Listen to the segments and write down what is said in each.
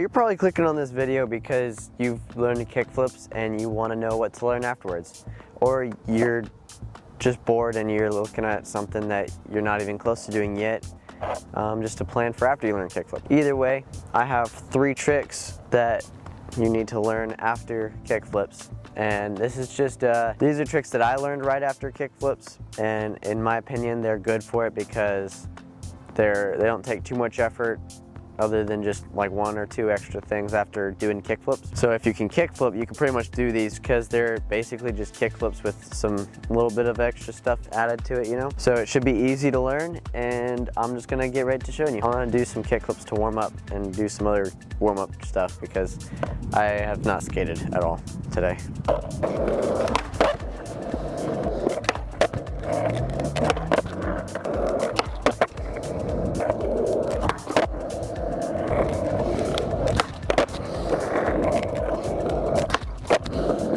You're probably clicking on this video because you've learned kickflips and you want to know what to learn afterwards. Or you're just bored and you're looking at something that you're not even close to doing yet, just to plan for after you learn kickflip. Either way, I have 3 tricks that you need to learn after kickflips. And this is just, these are tricks that I learned right after kickflips, and in my opinion, they're good for it because they don't take too much effort other than just like 1 or 2 extra things after doing kickflips. So if you can kickflip, you can pretty much do these because they're basically just kickflips with some little bit of extra stuff added to it, you know? So it should be easy to learn, and I'm just gonna get ready to show you. I'm gonna do some kickflips to warm up and do some other warm-up stuff because I have not skated at all today.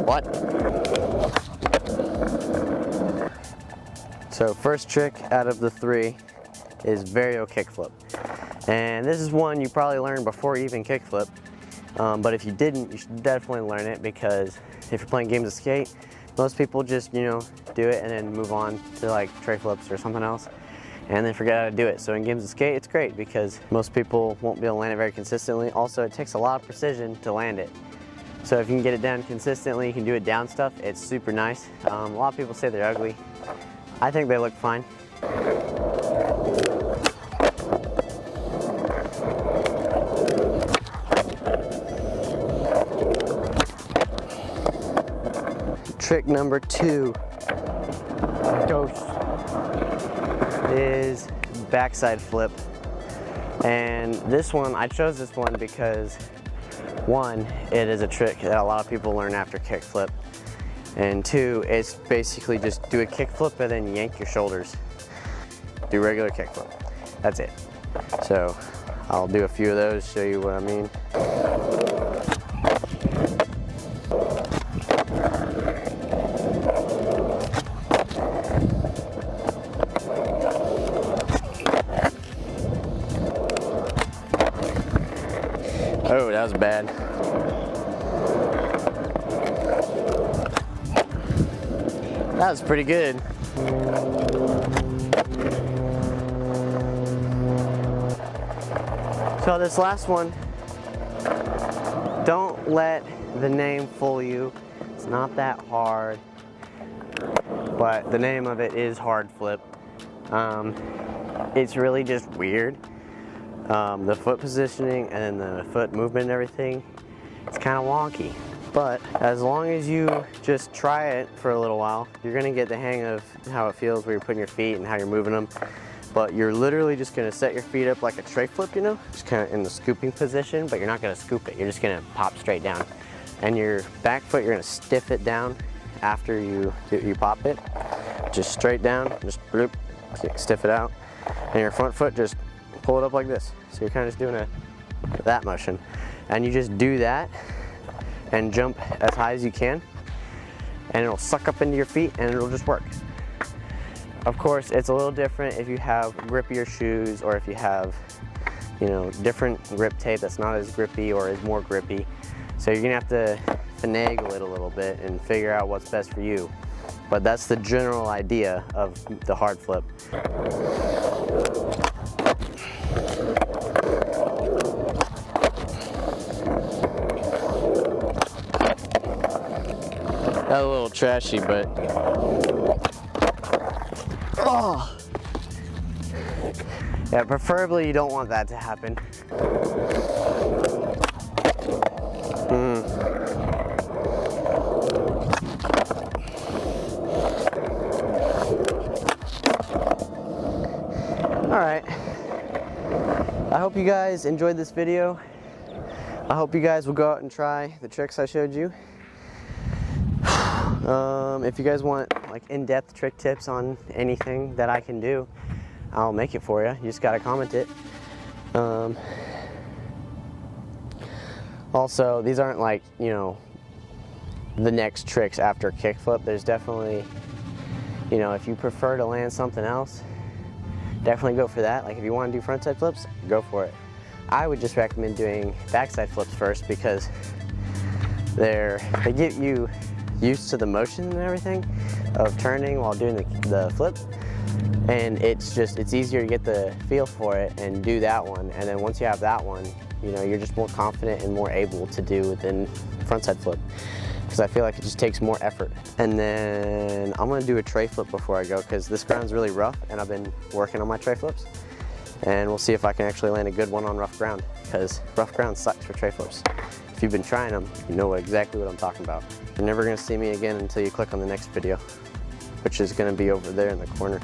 What? So first trick out of the 3 is vario kickflip. And this is one you probably learned before you even kickflip. But if you didn't, you should definitely learn it because if you're playing games of skate, most people just, you know, do it and then move on to like tray flips or something else and then forget how to do it. So in games of skate, it's great because most people won't be able to land it very consistently. Also, it takes a lot of precision to land it. So if you can get it down consistently, you can do it down stuff, it's super nice. A lot of people say they're ugly. I think they look fine. Trick number 2 is backside flip. And this one, I chose this one because 1, it is a trick that a lot of people learn after kickflip. And 2, it's basically just do a kickflip and then yank your shoulders. Do regular kickflip. That's it. So I'll do a few of those, show you what I mean. Oh, that was bad. That was pretty good. So this last one, don't let the name fool you. It's not that hard, but the name of it is hard flip. It's really just weird. The foot positioning and the foot movement and everything, it's kind of wonky. But as long as you just try it for a little while, you're gonna get the hang of how it feels where you're putting your feet and how you're moving them. But you're literally just gonna set your feet up like a tray flip, you know? Just kind of in the scooping position, but you're not gonna scoop it. You're just gonna pop straight down. And your back foot, you're gonna stiff it down after you pop it. Just straight down, just bloop, stiff it out. And your front foot, just pull it up like this. So you're kind of just doing that motion. And you just do that and jump as high as you can, and it'll suck up into your feet and it'll just work. Of course, it's a little different if you have grippier shoes or if you have, you know, different grip tape that's not as grippy or is more grippy. So you're gonna have to finagle it a little bit and figure out what's best for you. But that's the general idea of the hard flip. That's a little trashy, but oh. Yeah, preferably you don't want that to happen. Alright, I hope you guys enjoyed this video. I hope you guys will go out and try the tricks I showed you. If you guys want like in-depth trick tips on anything that I can do, I'll make it for you. You just gotta comment it. Also, these aren't like, you know, the next tricks after kickflip. There's definitely, you know, if you prefer to land something else, definitely go for that. Like if you want to do frontside flips, go for it. I would just recommend doing backside flips first because they get you used to the motion and everything of turning while doing the flip, and it's easier to get the feel for it and do that one. And then once you have that one, you know, you're just more confident and more able to do within frontside flip, because I feel like it just takes more effort. And then I'm gonna do a tray flip before I go, because this ground's really rough and I've been working on my tray flips, and we'll see if I can actually land a good one on rough ground, because rough ground sucks for tray flips. If you've been trying them, you know exactly what I'm talking about. You're never gonna see me again until you click on the next video, which is gonna be over there in the corner.